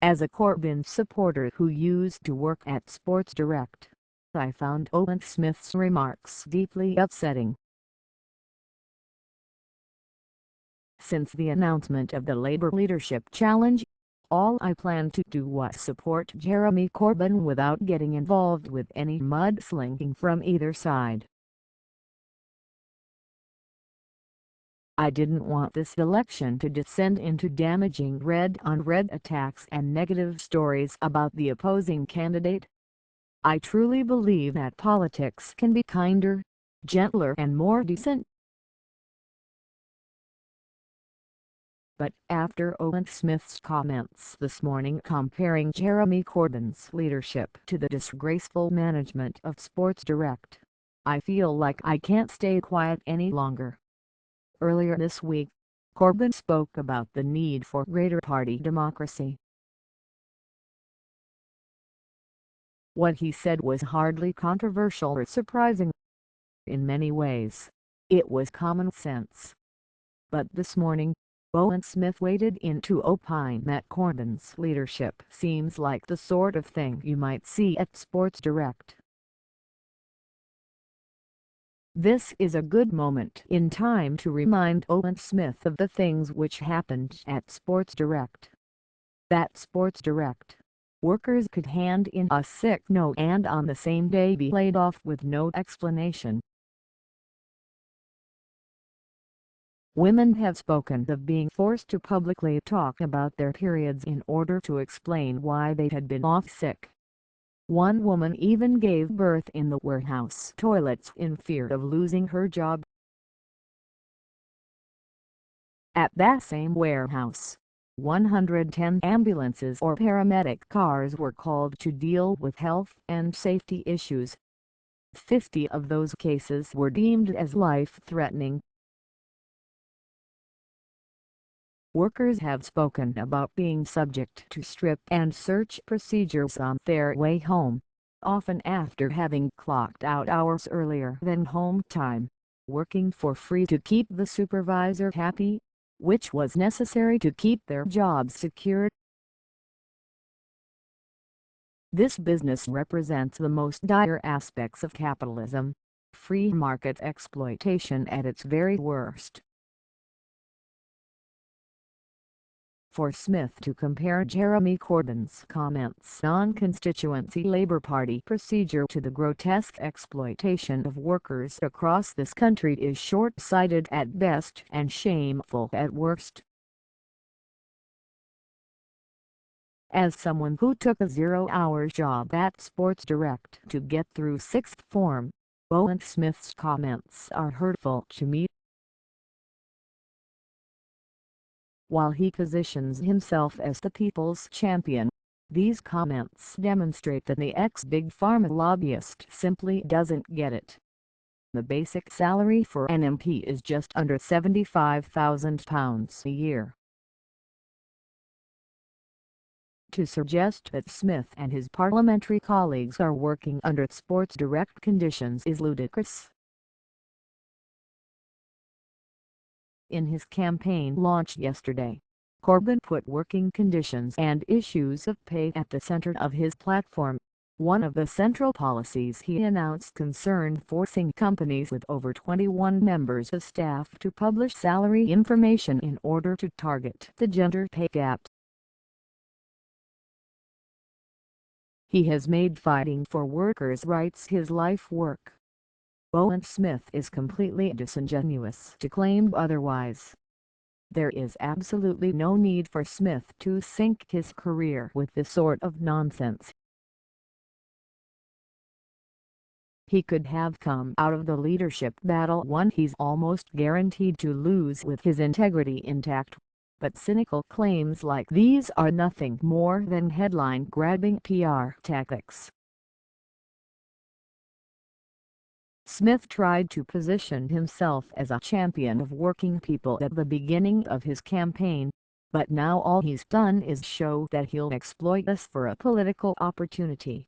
As a Corbyn supporter who used to work at Sports Direct, I found Owen Smith's remarks deeply upsetting. Since the announcement of the Labour leadership challenge, all I planned to do was support Jeremy Corbyn without getting involved with any mud-slinging from either side. I didn't want this election to descend into damaging red-on-red attacks and negative stories about the opposing candidate. I truly believe that politics can be kinder, gentler and more decent. But after Owen Smith's comments this morning comparing Jeremy Corbyn's leadership to the disgraceful management of Sports Direct, I feel like I can't stay quiet any longer. Earlier this week, Corbyn spoke about the need for greater party democracy. What he said was hardly controversial or surprising. In many ways, it was common sense. But this morning, Owen Smith waded in to opine that Corbyn's leadership seems like the sort of thing you might see at Sports Direct. This is a good moment in time to remind Owen Smith of the things which happened at Sports Direct. At Sports Direct, workers could hand in a sick note and on the same day be laid off with no explanation. Women have spoken of being forced to publicly talk about their periods in order to explain why they had been off sick. One woman even gave birth in the warehouse toilets in fear of losing her job. At that same warehouse, 110 ambulances or paramedic cars were called to deal with health and safety issues. 50 of those cases were deemed as life-threatening. Workers have spoken about being subject to strip and search procedures on their way home, often after having clocked out hours earlier than home time, working for free to keep the supervisor happy, which was necessary to keep their jobs secure. This business represents the most dire aspects of capitalism, free market exploitation at its very worst. For Smith to compare Jeremy Corbyn's comments on Constituency Labour Party procedure to the grotesque exploitation of workers across this country is short-sighted at best and shameful at worst. As someone who took a 0-hour job at Sports Direct to get through sixth form, Owen Smith's comments are hurtful to me. While he positions himself as the people's champion, these comments demonstrate that the ex-big pharma lobbyist simply doesn't get it. The basic salary for an MP is just under £75,000 a year. To suggest that Smith and his parliamentary colleagues are working under Sports Direct conditions is ludicrous. In his campaign launch yesterday, Corbyn put working conditions and issues of pay at the center of his platform. One of the central policies he announced concerned forcing companies with over 21 members of staff to publish salary information in order to target the gender pay gap. He has made fighting for workers' rights his life work. Owen Smith is completely disingenuous to claim otherwise. There is absolutely no need for Smith to sink his career with this sort of nonsense. He could have come out of the leadership battle one he's almost guaranteed to lose with his integrity intact, but cynical claims like these are nothing more than headline-grabbing PR tactics. Smith tried to position himself as a champion of working people at the beginning of his campaign, but now all he's done is show that he'll exploit us for a political opportunity.